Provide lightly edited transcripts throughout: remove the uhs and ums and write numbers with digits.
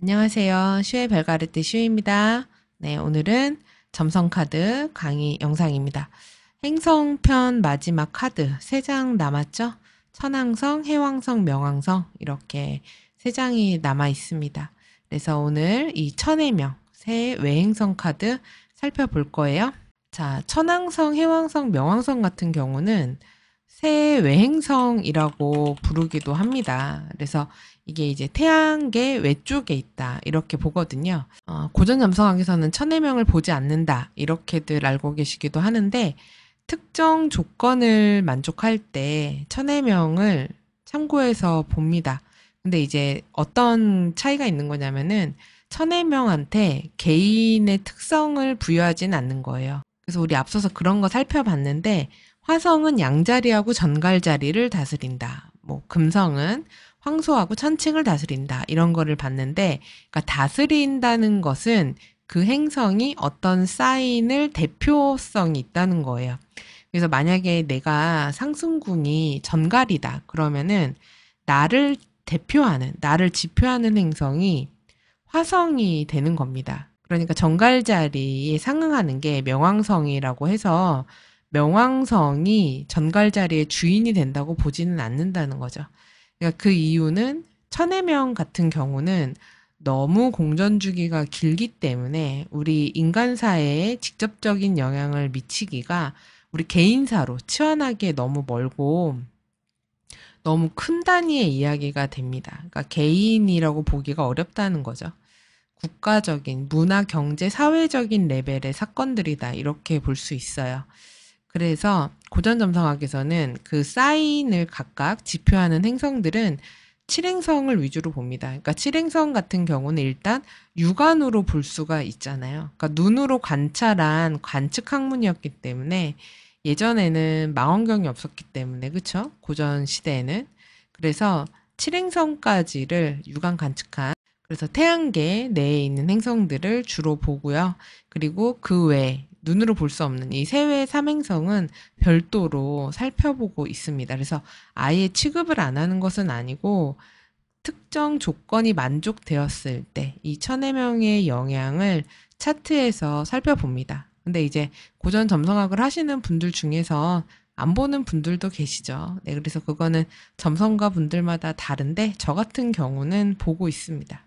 안녕하세요. 슈의 별가르트 슈입니다. 네, 오늘은 점성카드 강의 영상입니다. 행성편 마지막 카드 3장 남았죠? 천왕성, 해왕성, 명왕성 이렇게 3장이 남아 있습니다. 그래서 오늘 이 천의 명, 새 외행성 카드 살펴볼 거예요. 자, 천왕성, 해왕성, 명왕성 같은 경우는 새 외행성이라고 부르기도 합니다. 그래서 이게 이제 태양계 외쪽에 있다 이렇게 보거든요. 고전 점성학에서는 천해명을 보지 않는다 이렇게들 알고 계시기도 하는데 특정 조건을 만족할 때 천해명을 참고해서 봅니다. 근데 이제 어떤 차이가 있는 거냐면은 천해명한테 개인의 특성을 부여하진 않는 거예요. 그래서 우리 앞서서 그런 거 살펴봤는데 화성은 양자리하고 전갈자리를 다스린다. 뭐 금성은 황소하고 천칭을 다스린다. 이런 거를 봤는데, 그러니까 다스린다는 것은 그 행성이 어떤 사인을 대표성이 있다는 거예요. 그래서 만약에 내가 상승궁이 전갈이다. 그러면은 나를 대표하는, 나를 지표하는 행성이 화성이 되는 겁니다. 그러니까 전갈자리에 상응하는 게 명왕성이라고 해서 명왕성이 전갈자리의 주인이 된다고 보지는 않는다는 거죠. 그러니까 그 이유는 천해명 같은 경우는 너무 공전주기가 길기 때문에 우리 인간사에 직접적인 영향을 미치기가 우리 개인사로 치환하기에 너무 멀고 너무 큰 단위의 이야기가 됩니다. 그러니까 개인이라고 보기가 어렵다는 거죠. 국가적인, 문화, 경제, 사회적인 레벨의 사건들이다. 이렇게 볼 수 있어요. 그래서 고전 점성학에서는 그 사인을 각각 지표하는 행성들은 칠행성을 위주로 봅니다. 그러니까 칠행성 같은 경우는 일단 육안으로 볼 수가 있잖아요. 그러니까 눈으로 관찰한 관측 학문이었기 때문에 예전에는 망원경이 없었기 때문에 그쵸? 고전 시대에는. 그래서 칠행성까지를 육안 관측한 그래서 태양계 내에 있는 행성들을 주로 보고요. 그리고 그 외에 눈으로 볼 수 없는 이 세외 삼행성은 별도로 살펴보고 있습니다. 그래서 아예 취급을 안 하는 것은 아니고 특정 조건이 만족되었을 때 이 천해명의 영향을 차트에서 살펴봅니다. 근데 이제 고전 점성학을 하시는 분들 중에서 안 보는 분들도 계시죠. 네, 그래서 그거는 점성가 분들마다 다른데 저 같은 경우는 보고 있습니다.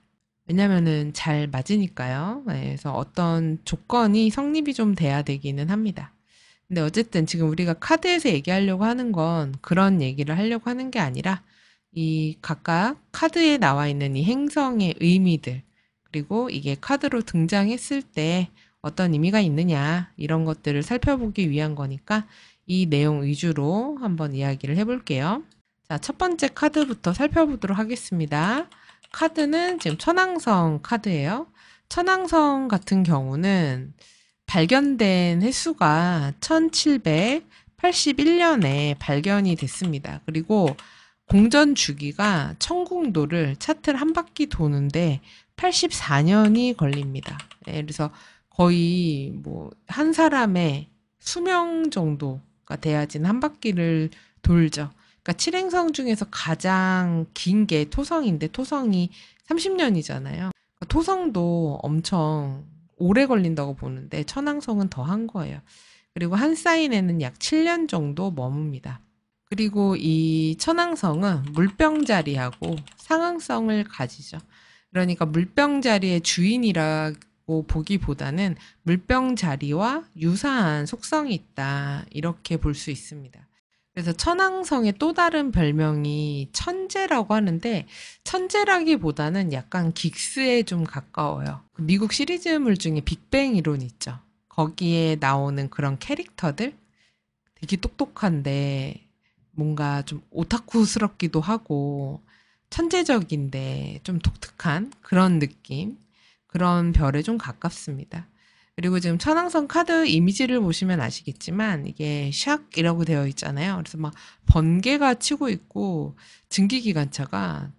왜냐면은 잘 맞으니까요. 네, 그래서 어떤 조건이 성립이 좀 돼야 되기는 합니다. 근데 어쨌든 지금 우리가 카드에서 얘기하려고 하는 건 그런 얘기를 하려고 하는 게 아니라 이 각각 카드에 나와 있는 이 행성의 의미들, 그리고 이게 카드로 등장했을 때 어떤 의미가 있느냐, 이런 것들을 살펴보기 위한 거니까 이 내용 위주로 한번 이야기를 해볼게요. 자, 첫 번째 카드부터 살펴보도록 하겠습니다. 카드는 지금 천왕성 카드예요. 천왕성 같은 경우는 발견된 횟수가 1781년에 발견이 됐습니다. 그리고 공전 주기가 천궁도를 차트를 한 바퀴 도는데 84년이 걸립니다. 네, 그래서 거의 뭐 한 사람의 수명 정도가 돼야지는 한 바퀴를 돌죠. 그러니까 칠행성 중에서 가장 긴 게 토성인데 토성이 30년이잖아요. 토성도 엄청 오래 걸린다고 보는데 천왕성은 더 한 거예요. 그리고 한 사인에는 약 7년 정도 머뭅니다. 그리고 이 천왕성은 물병자리하고 상응성을 가지죠. 그러니까 물병자리의 주인이라고 보기보다는 물병자리와 유사한 속성이 있다. 이렇게 볼 수 있습니다. 그래서 천왕성의 또 다른 별명이 천재라고 하는데 천재라기보다는 약간 긱스에 좀 가까워요. 미국 시리즈물 중에 빅뱅 이론 있죠. 거기에 나오는 그런 캐릭터들 되게 똑똑한데 뭔가 좀 오타쿠스럽기도 하고 천재적인데 좀 독특한 그런 느낌, 그런 별에 좀 가깝습니다. 그리고 지금 천왕성 카드 이미지를 보시면 아시겠지만 이게 샥이라고 되어 있잖아요. 그래서 막 번개가 치고 있고 증기기관차가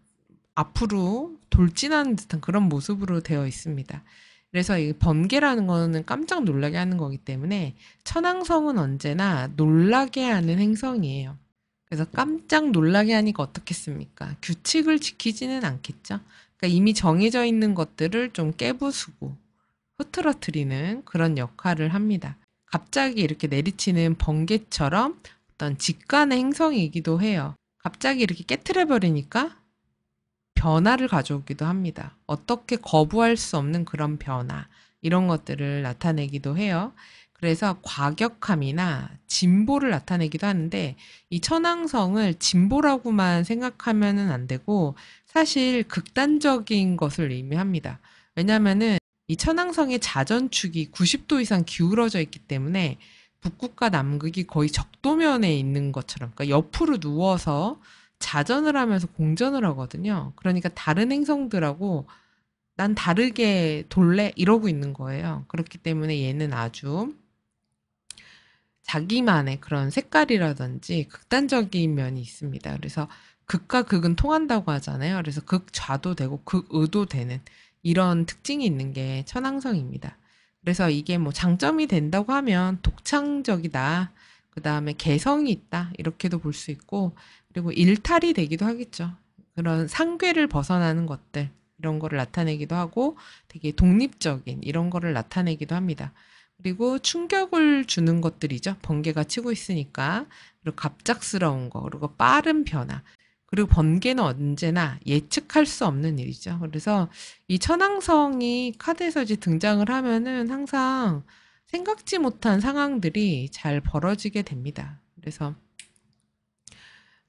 앞으로 돌진하는 듯한 그런 모습으로 되어 있습니다. 그래서 이 번개라는 거는 깜짝 놀라게 하는 거기 때문에 천왕성은 언제나 놀라게 하는 행성이에요. 그래서 깜짝 놀라게 하니까 어떻겠습니까? 규칙을 지키지는 않겠죠. 그러니까 이미 정해져 있는 것들을 좀 깨부수고 흐트러뜨리는 그런 역할을 합니다. 갑자기 이렇게 내리치는 번개처럼 어떤 직관의 행성이기도 해요. 갑자기 이렇게 깨트려 버리니까 변화를 가져오기도 합니다. 어떻게 거부할 수 없는 그런 변화, 이런 것들을 나타내기도 해요. 그래서 과격함이나 진보를 나타내기도 하는데, 이 천왕성을 진보라고만 생각하면은 안 되고 사실 극단적인 것을 의미합니다. 왜냐하면은 이 천왕성의 자전축이 90도 이상 기울어져 있기 때문에 북극과 남극이 거의 적도면에 있는 것처럼, 그러니까 옆으로 누워서 자전을 하면서 공전을 하거든요. 그러니까 다른 행성들하고 난 다르게 돌래? 이러고 있는 거예요. 그렇기 때문에 얘는 아주 자기만의 그런 색깔이라든지 극단적인 면이 있습니다. 그래서 극과 극은 통한다고 하잖아요. 그래서 극좌도 되고 극의도 되는 이런 특징이 있는 게 천왕성입니다. 그래서 이게 뭐 장점이 된다고 하면 독창적이다. 그 다음에 개성이 있다. 이렇게도 볼 수 있고, 그리고 일탈이 되기도 하겠죠. 그런 상괴를 벗어나는 것들, 이런 거를 나타내기도 하고 되게 독립적인 이런 거를 나타내기도 합니다. 그리고 충격을 주는 것들이죠. 번개가 치고 있으니까. 그리고 갑작스러운 거, 그리고 빠른 변화. 그리고 번개는 언제나 예측할 수 없는 일이죠. 그래서 이 천왕성이 카드에서 이제 등장을 하면은 항상 생각지 못한 상황들이 잘 벌어지게 됩니다. 그래서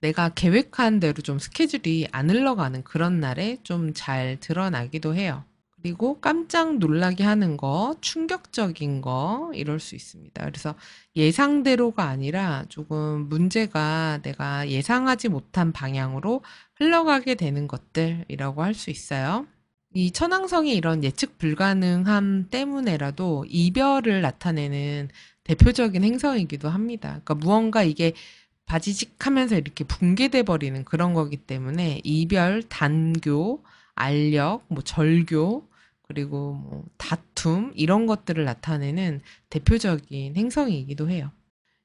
내가 계획한 대로 좀 스케줄이 안 흘러가는 그런 날에 좀 잘 드러나기도 해요. 그리고 깜짝 놀라게 하는 거, 충격적인 거, 이럴 수 있습니다. 그래서 예상대로가 아니라 조금 문제가 내가 예상하지 못한 방향으로 흘러가게 되는 것들이라고 할 수 있어요. 이 천왕성이 이런 예측 불가능함 때문에라도 이별을 나타내는 대표적인 행성이기도 합니다. 그러니까 무언가 이게 바지직 하면서 이렇게 붕괴돼 버리는 그런 거기 때문에 이별, 단교, 알력, 뭐 절교, 그리고 뭐 다툼 이런 것들을 나타내는 대표적인 행성이기도 해요.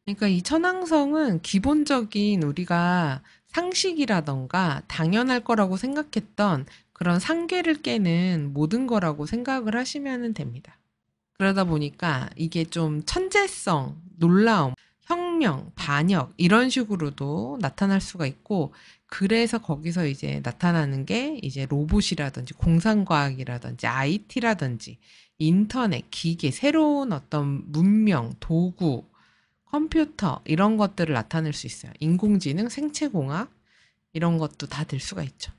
그러니까 이 천왕성은 기본적인 우리가 상식이라던가 당연할 거라고 생각했던 그런 상계를 깨는 모든 거라고 생각을 하시면 됩니다. 그러다 보니까 이게 좀 천재성, 놀라움, 혁명, 반역 이런 식으로도 나타날 수가 있고, 그래서 거기서 이제 나타나는 게 이제 로봇이라든지 공상과학이라든지 IT라든지 인터넷, 기계, 새로운 어떤 문명, 도구, 컴퓨터 이런 것들을 나타낼 수 있어요. 인공지능, 생체공학 이런 것도 다 될 수가 있죠.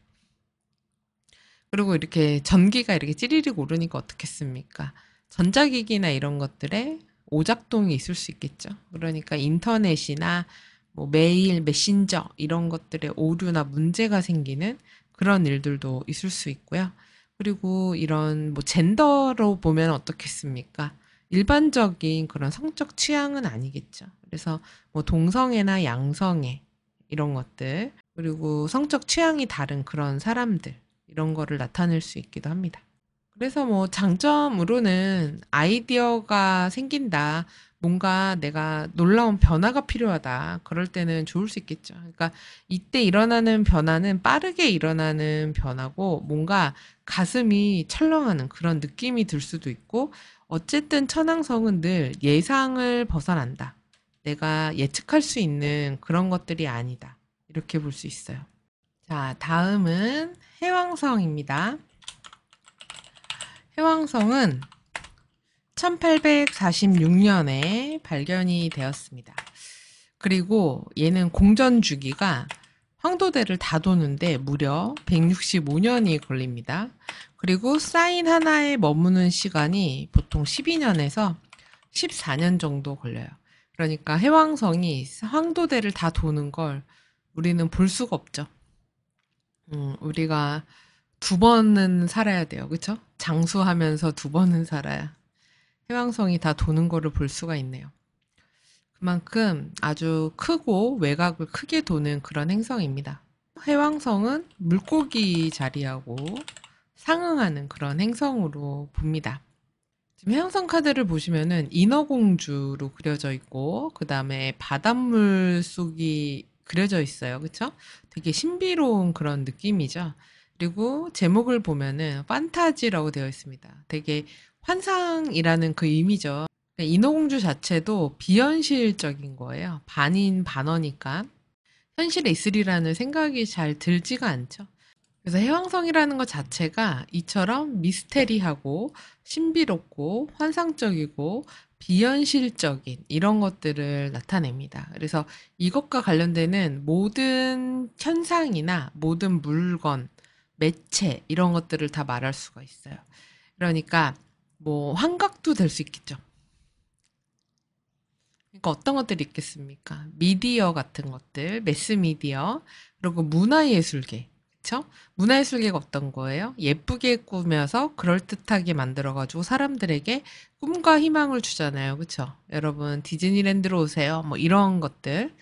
그리고 이렇게 전기가 이렇게 찌리릭 오르니까 어떻겠습니까? 전자기기나 이런 것들에 오작동이 있을 수 있겠죠. 그러니까 인터넷이나 뭐 메일, 메신저 이런 것들에 오류나 문제가 생기는 그런 일들도 있을 수 있고요. 그리고 이런 뭐 젠더로 보면 어떻겠습니까? 일반적인 그런 성적 취향은 아니겠죠. 그래서 뭐 동성애나 양성애 이런 것들, 그리고 성적 취향이 다른 그런 사람들 이런 거를 나타낼 수 있기도 합니다. 그래서 뭐 장점으로는 아이디어가 생긴다. 뭔가 내가 놀라운 변화가 필요하다. 그럴 때는 좋을 수 있겠죠. 그러니까 이때 일어나는 변화는 빠르게 일어나는 변화고 뭔가 가슴이 철렁하는 그런 느낌이 들 수도 있고, 어쨌든 천왕성은 늘 예상을 벗어난다. 내가 예측할 수 있는 그런 것들이 아니다. 이렇게 볼 수 있어요. 자, 다음은 해왕성입니다. 해왕성은 1846년에 발견이 되었습니다. 그리고 얘는 공전 주기가 황도대를 다 도는데 무려 165년이 걸립니다. 그리고 사인 하나에 머무는 시간이 보통 12년에서 14년 정도 걸려요. 그러니까 해왕성이 황도대를 다 도는 걸 우리는 볼 수가 없죠. 우리가 두 번은 살아야 돼요. 그쵸? 장수하면서 두 번은 살아야 해왕성이 다 도는 거를 볼 수가 있네요. 그만큼 아주 크고 외곽을 크게 도는 그런 행성입니다. 해왕성은 물고기 자리하고 상응하는 그런 행성으로 봅니다. 지금 해왕성 카드를 보시면은 인어공주로 그려져 있고, 그 다음에 바닷물 속이 그려져 있어요. 그쵸? 되게 신비로운 그런 느낌이죠. 그리고 제목을 보면은 판타지라고 되어 있습니다. 되게 환상이라는 그 의미죠. 인어공주 자체도 비현실적인 거예요. 반인 반어니까 현실에 있으리라는 생각이 잘 들지가 않죠. 그래서 해왕성이라는 것 자체가 이처럼 미스테리하고 신비롭고 환상적이고 비현실적인 이런 것들을 나타냅니다. 그래서 이것과 관련되는 모든 현상이나 모든 물건, 매체 이런 것들을 다 말할 수가 있어요. 그러니까 뭐 환각도 될 수 있겠죠. 그러니까 어떤 것들이 있겠습니까? 미디어 같은 것들, 매스미디어, 그리고 문화예술계. 그쵸? 문화예술계가 어떤 거예요? 예쁘게 꾸며서 그럴듯하게 만들어가지고 사람들에게 꿈과 희망을 주잖아요. 그쵸? 여러분, 디즈니랜드로 오세요. 뭐 이런 것들.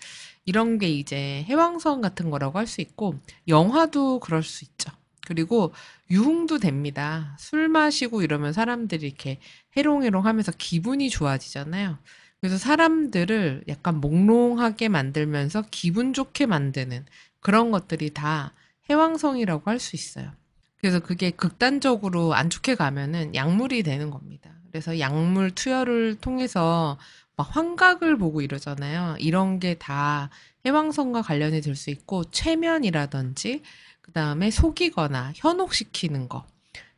이런 게 이제 해왕성 같은 거라고 할 수 있고, 영화도 그럴 수 있죠. 그리고 유흥도 됩니다. 술 마시고 이러면 사람들이 이렇게 해롱해롱 하면서 기분이 좋아지잖아요. 그래서 사람들을 약간 몽롱하게 만들면서 기분 좋게 만드는 그런 것들이 다 해왕성이라고 할 수 있어요. 그래서 그게 극단적으로 안 좋게 가면은 약물이 되는 겁니다. 그래서 약물 투여를 통해서 막 환각을 보고 이러잖아요. 이런 게 다 해왕성과 관련이 될 수 있고, 최면이라든지, 그 다음에 속이거나 현혹시키는 거,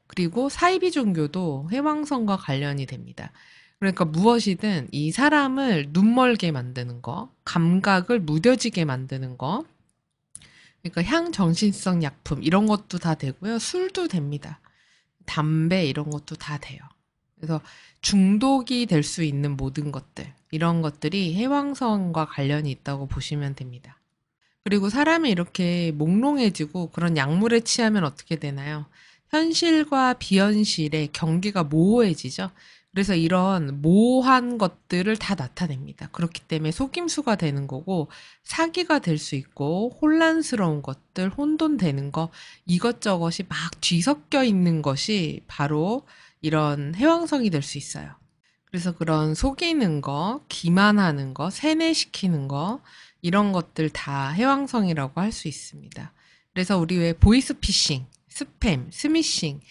그리고 사이비 종교도 해왕성과 관련이 됩니다. 그러니까 무엇이든 이 사람을 눈멀게 만드는 거, 감각을 무뎌지게 만드는 거, 그러니까 향정신성 약품 이런 것도 다 되고요. 술도 됩니다. 담배 이런 것도 다 돼요. 그래서 중독이 될 수 있는 모든 것들, 이런 것들이 해왕성과 관련이 있다고 보시면 됩니다. 그리고 사람이 이렇게 몽롱해지고 그런 약물에 취하면 어떻게 되나요? 현실과 비현실의 경계가 모호해지죠. 그래서 이런 모호한 것들을 다 나타냅니다. 그렇기 때문에 속임수가 되는 거고, 사기가 될 수 있고, 혼란스러운 것들, 혼돈되는 거, 이것저것이 막 뒤섞여 있는 것이 바로 이런 해왕성이 될 수 있어요. 그래서 그런 속이는 거, 기만하는 거, 세뇌시키는 거, 이런 것들 다 해왕성이라고 할 수 있습니다. 그래서 우리 왜 보이스피싱, 스팸, 스미싱,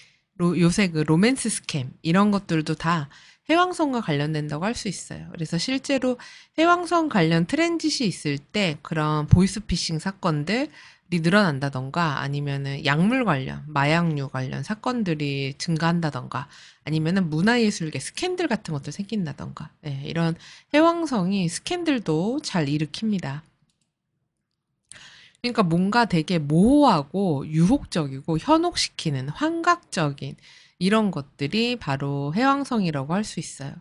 요새 그 로맨스 스캠, 이런 것들도 다 해왕성과 관련된다고 할 수 있어요. 그래서 실제로 해왕성 관련 트랜짓이 있을 때 그런 보이스피싱 사건들이 늘어난다던가 아니면은 약물 관련, 마약류 관련 사건들이 증가한다던가 아니면은 문화예술계 스캔들 같은 것도 생긴다던가 이런 해왕성이 스캔들도 잘 일으킵니다. 그러니까 뭔가 되게 모호하고 유혹적이고 현혹시키는 환각적인 이런 것들이 바로 해왕성이라고 할 수 있어요.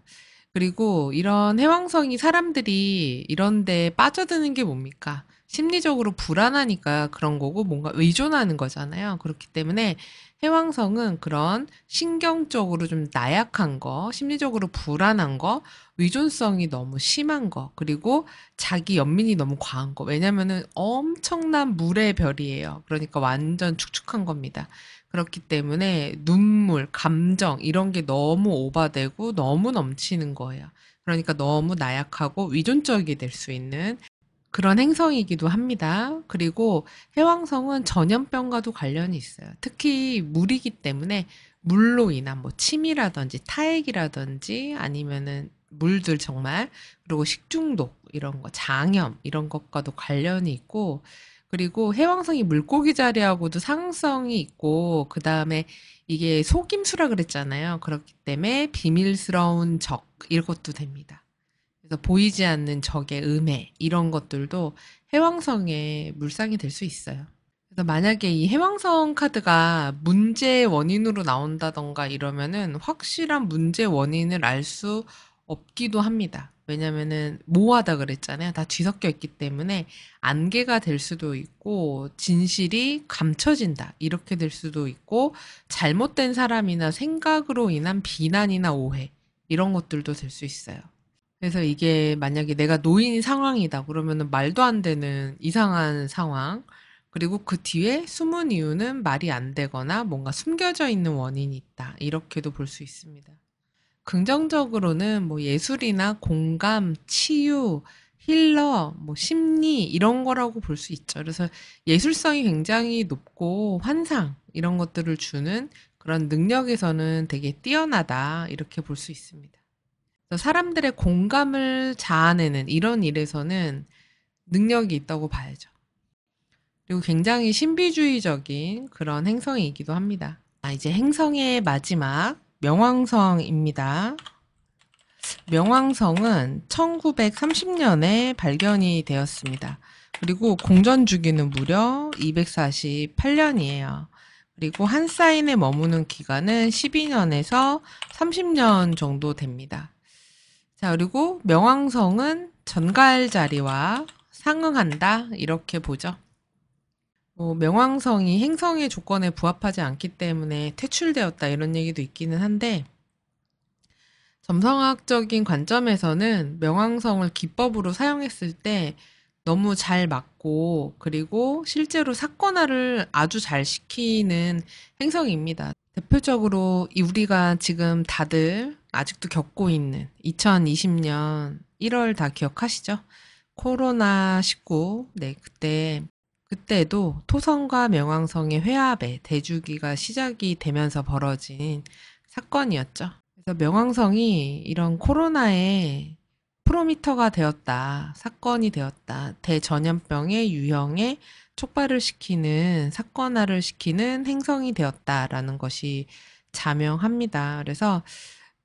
그리고 이런 해왕성이 사람들이 이런 데 빠져드는 게 뭡니까? 심리적으로 불안하니까 그런 거고 뭔가 의존하는 거잖아요. 그렇기 때문에 해왕성은 그런 신경적으로 좀 나약한 거, 심리적으로 불안한 거, 의존성이 너무 심한 거, 그리고 자기 연민이 너무 과한 거. 왜냐면은 엄청난 물의 별이에요. 그러니까 완전 축축한 겁니다. 그렇기 때문에 눈물, 감정 이런 게 너무 오버되고 너무 넘치는 거예요. 그러니까 너무 나약하고 위존적이 될 수 있는 그런 행성이기도 합니다. 그리고 해왕성은 전염병과도 관련이 있어요. 특히 물이기 때문에 물로 인한 뭐 침이라든지 타액이라든지 아니면은 물들 정말 그리고 식중독 이런 거 장염 이런 것과도 관련이 있고 그리고 해왕성이 물고기 자리하고도 상성이 있고 그다음에 이게 속임수라 그랬잖아요. 그렇기 때문에 비밀스러운 적 이것도 됩니다. 그래서 보이지 않는 적의 음해 이런 것들도 해왕성의 물상이 될 수 있어요. 그래서 만약에 이 해왕성 카드가 문제의 원인으로 나온다던가 이러면은 확실한 문제 원인을 알 수 없기도 합니다. 왜냐면은 모호하다 그랬잖아요. 다 뒤섞여 있기 때문에 안개가 될 수도 있고 진실이 감춰진다 이렇게 될 수도 있고 잘못된 사람이나 생각으로 인한 비난이나 오해 이런 것들도 될 수 있어요. 그래서 이게 만약에 내가 노인 상황이다 그러면은 말도 안 되는 이상한 상황, 그리고 그 뒤에 숨은 이유는 말이 안 되거나 뭔가 숨겨져 있는 원인이 있다. 이렇게도 볼 수 있습니다. 긍정적으로는 뭐 예술이나 공감, 치유, 힐러, 뭐 심리 이런 거라고 볼 수 있죠. 그래서 예술성이 굉장히 높고 환상 이런 것들을 주는 그런 능력에서는 되게 뛰어나다 이렇게 볼 수 있습니다. 그래서 사람들의 공감을 자아내는 이런 일에서는 능력이 있다고 봐야죠. 그리고 굉장히 신비주의적인 그런 행성이기도 합니다. 이제 행성의 마지막 명왕성입니다. 명왕성은 1930년에 발견이 되었습니다. 그리고 공전 주기는 무려 248년이에요. 그리고 한 사인에 머무는 기간은 12년에서 30년 정도 됩니다. 자, 그리고 명왕성은 전갈 자리와 상응한다 이렇게 보죠. 명왕성이 행성의 조건에 부합하지 않기 때문에 퇴출되었다 이런 얘기도 있기는 한데 점성학적인 관점에서는 명왕성을 기법으로 사용했을 때 너무 잘 맞고 그리고 실제로 사건화를 아주 잘 시키는 행성입니다. 대표적으로 우리가 지금 다들 아직도 겪고 있는 2020년 1월 다 기억하시죠? 코로나19. 네, 그때도 토성과 명왕성의 회합에 대주기가 시작이 되면서 벌어진 사건이었죠. 그래서 명왕성이 이런 코로나의 프로미터가 되었다, 사건이 되었다, 대전염병의 유형에 촉발을 시키는 사건화를 시키는 행성이 되었다라는 것이 자명합니다. 그래서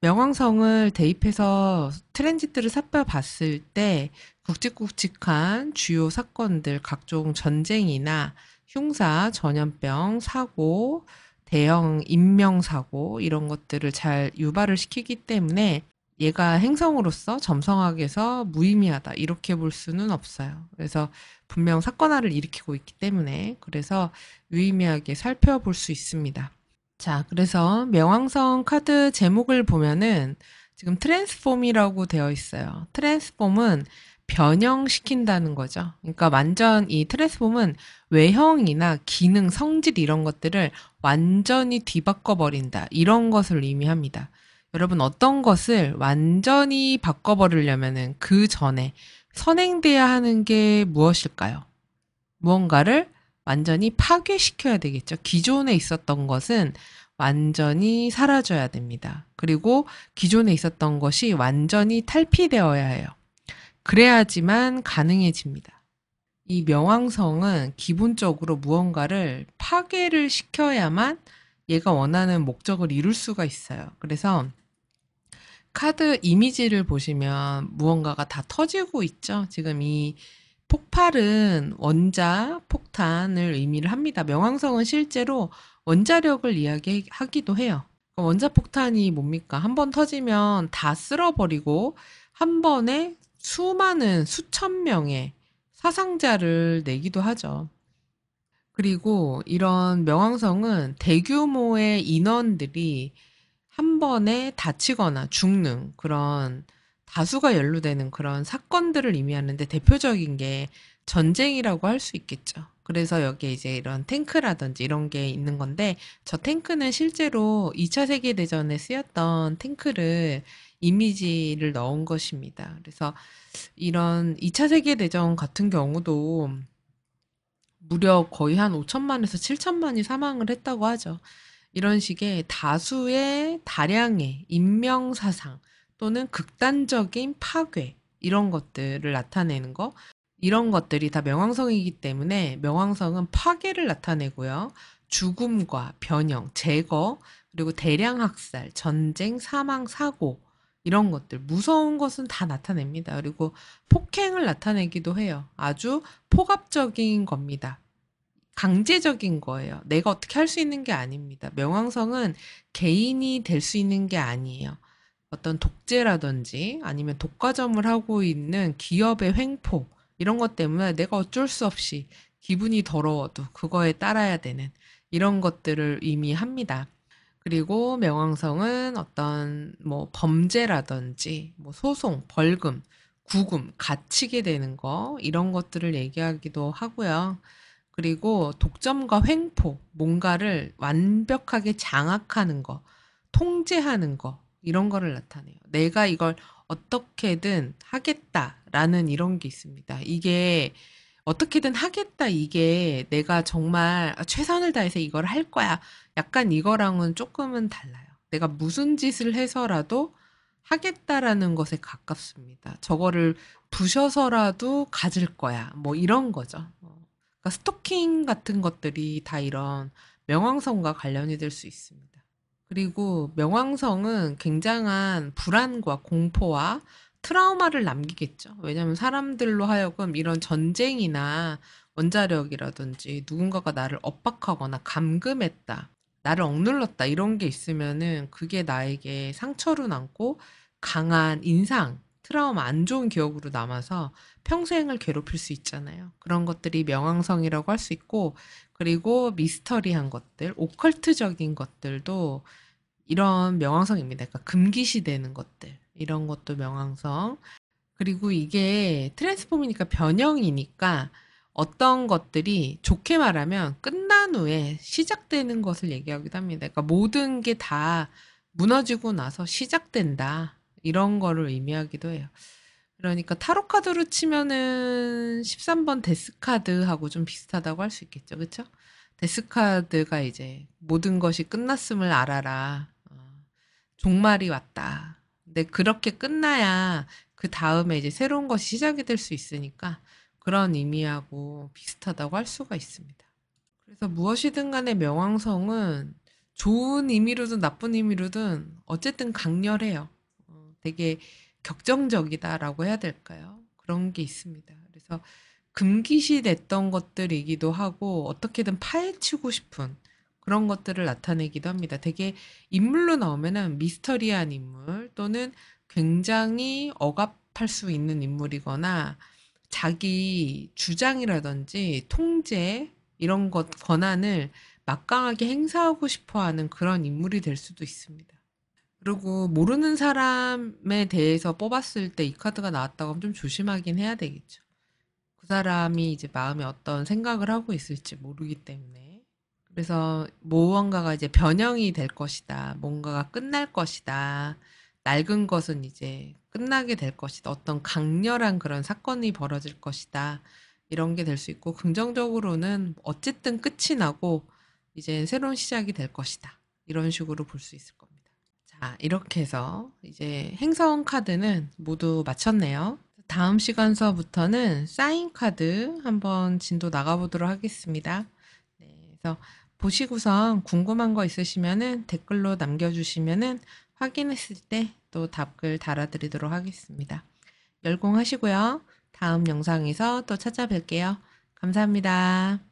명왕성을 대입해서 트랜지트를 살펴봤을 때 굵직굵직한 주요 사건들, 각종 전쟁이나 흉사, 전염병, 사고, 대형 인명사고 이런 것들을 잘 유발을 시키기 때문에 얘가 행성으로서 점성학에서 무의미하다 이렇게 볼 수는 없어요. 그래서 분명 사건화를 일으키고 있기 때문에 그래서 유의미하게 살펴볼 수 있습니다. 자, 그래서 명왕성 카드 제목을 보면은 지금 트랜스폼이라고 되어 있어요. 트랜스폼은 변형시킨다는 거죠. 그러니까 완전 이 트랜스폼은 외형이나 기능, 성질 이런 것들을 완전히 뒤바꿔버린다. 이런 것을 의미합니다. 여러분 어떤 것을 완전히 바꿔버리려면은 그 전에 선행돼야 하는 게 무엇일까요? 무언가를 완전히 파괴시켜야 되겠죠. 기존에 있었던 것은 완전히 사라져야 됩니다. 그리고 기존에 있었던 것이 완전히 탈피되어야 해요. 그래야지만 가능해집니다. 이 명왕성은 기본적으로 무언가를 파괴를 시켜야만 얘가 원하는 목적을 이룰 수가 있어요. 그래서 카드 이미지를 보시면 무언가가 다 터지고 있죠. 지금 이 폭발은 원자, 폭탄을 의미를 합니다. 명왕성은 실제로 원자력을 이야기하기도 해요. 원자 폭탄이 뭡니까? 한 번 터지면 다 쓸어버리고 한 번에 수많은 수천 명의 사상자를 내기도 하죠. 그리고 이런 명왕성은 대규모의 인원들이 한 번에 다치거나 죽는 그런 다수가 연루되는 그런 사건들을 의미하는데 대표적인 게 전쟁이라고 할 수 있겠죠. 그래서 여기에 이제 이런 탱크라든지 이런 게 있는 건데 저 탱크는 실제로 2차 세계대전에 쓰였던 탱크를 이미지를 넣은 것입니다. 그래서 이런 2차 세계대전 같은 경우도 무려 거의 한 5천만에서 7천만이 사망을 했다고 하죠. 이런 식의 다수의 다량의 인명사상 또는 극단적인 파괴 이런 것들을 나타내는 거 이런 것들이 다 명왕성이기 때문에 명왕성은 파괴를 나타내고요. 죽음과 변형, 제거, 그리고 대량 학살, 전쟁, 사망, 사고 이런 것들 무서운 것은 다 나타냅니다. 그리고 폭행을 나타내기도 해요. 아주 폭압적인 겁니다. 강제적인 거예요. 내가 어떻게 할 수 있는 게 아닙니다. 명왕성은 개인이 될 수 있는 게 아니에요. 어떤 독재라든지 아니면 독과점을 하고 있는 기업의 횡포 이런 것 때문에 내가 어쩔 수 없이 기분이 더러워도 그거에 따라야 되는 이런 것들을 의미합니다. 그리고 명왕성은 어떤 뭐 범죄라든지 뭐 소송, 벌금, 구금, 갇히게 되는 거 이런 것들을 얘기하기도 하고요. 그리고 독점과 횡포, 뭔가를 완벽하게 장악하는 거, 통제하는 거, 이런 거를 나타내요. 내가 이걸 어떻게든 하겠다라는 라는 이런 게 있습니다. 이게 어떻게든 하겠다, 이게 내가 정말 최선을 다해서 이걸 할 거야. 약간 이거랑은 조금은 달라요. 내가 무슨 짓을 해서라도 하겠다라는 것에 가깝습니다. 저거를 부셔서라도 가질 거야. 뭐 이런 거죠. 그러니까 스토킹 같은 것들이 다 이런 명왕성과 관련이 될 수 있습니다. 그리고 명왕성은 굉장한 불안과 공포와 트라우마를 남기겠죠. 왜냐하면 사람들로 하여금 이런 전쟁이나 원자력이라든지 누군가가 나를 억박하거나 감금했다, 나를 억눌렀다 이런 게 있으면은 그게 나에게 상처로 남고 강한 인상, 트라우마, 안 좋은 기억으로 남아서 평생을 괴롭힐 수 있잖아요. 그런 것들이 명왕성이라고 할 수 있고, 그리고 미스터리한 것들, 오컬트적인 것들도 이런 명왕성입니다. 그러니까 금기시 되는 것들, 이런 것도 명왕성. 그리고 이게 트랜스폼이니까 변형이니까 어떤 것들이 좋게 말하면 끝난 후에 시작되는 것을 얘기하기도 합니다. 그러니까 모든 게 다 무너지고 나서 시작된다. 이런 거를 의미하기도 해요. 그러니까 타로 카드로 치면은 13번 데스 카드하고 좀 비슷하다고 할 수 있겠죠. 그쵸? 데스 카드가 이제 모든 것이 끝났음을 알아라. 종말이 왔다. 근데 그렇게 끝나야 그 다음에 이제 새로운 것이 시작이 될 수 있으니까 그런 의미하고 비슷하다고 할 수가 있습니다. 그래서 무엇이든 간에 명왕성은 좋은 의미로든 나쁜 의미로든 어쨌든 강렬해요. 되게 격정적이다라고 해야 될까요? 그런 게 있습니다. 그래서 금기시 됐던 것들이기도 하고 어떻게든 파헤치고 싶은 그런 것들을 나타내기도 합니다. 되게 인물로 나오면은 미스터리한 인물 또는 굉장히 억압할 수 있는 인물이거나 자기 주장이라든지 통제 이런 것 권한을 막강하게 행사하고 싶어 하는 그런 인물이 될 수도 있습니다. 그리고 모르는 사람에 대해서 뽑았을 때 이 카드가 나왔다고 하면 좀 조심하긴 해야 되겠죠. 그 사람이 이제 마음에 어떤 생각을 하고 있을지 모르기 때문에. 그래서 무언가가 이제 변형이 될 것이다. 뭔가가 끝날 것이다. 낡은 것은 이제 끝나게 될 것이다. 어떤 강렬한 그런 사건이 벌어질 것이다. 이런 게 될 수 있고, 긍정적으로는 어쨌든 끝이 나고, 이제 새로운 시작이 될 것이다. 이런 식으로 볼 수 있을 겁니다. 자, 이렇게 해서 이제 행성 카드는 모두 마쳤네요. 다음 시간서부터는 사인 카드 한번 진도 나가보도록 하겠습니다. 네, 그래서 보시고선 궁금한 거 있으시면은 댓글로 남겨주시면은 확인했을 때 또 답글 달아드리도록 하겠습니다. 열공하시고요. 다음 영상에서 또 찾아뵐게요. 감사합니다.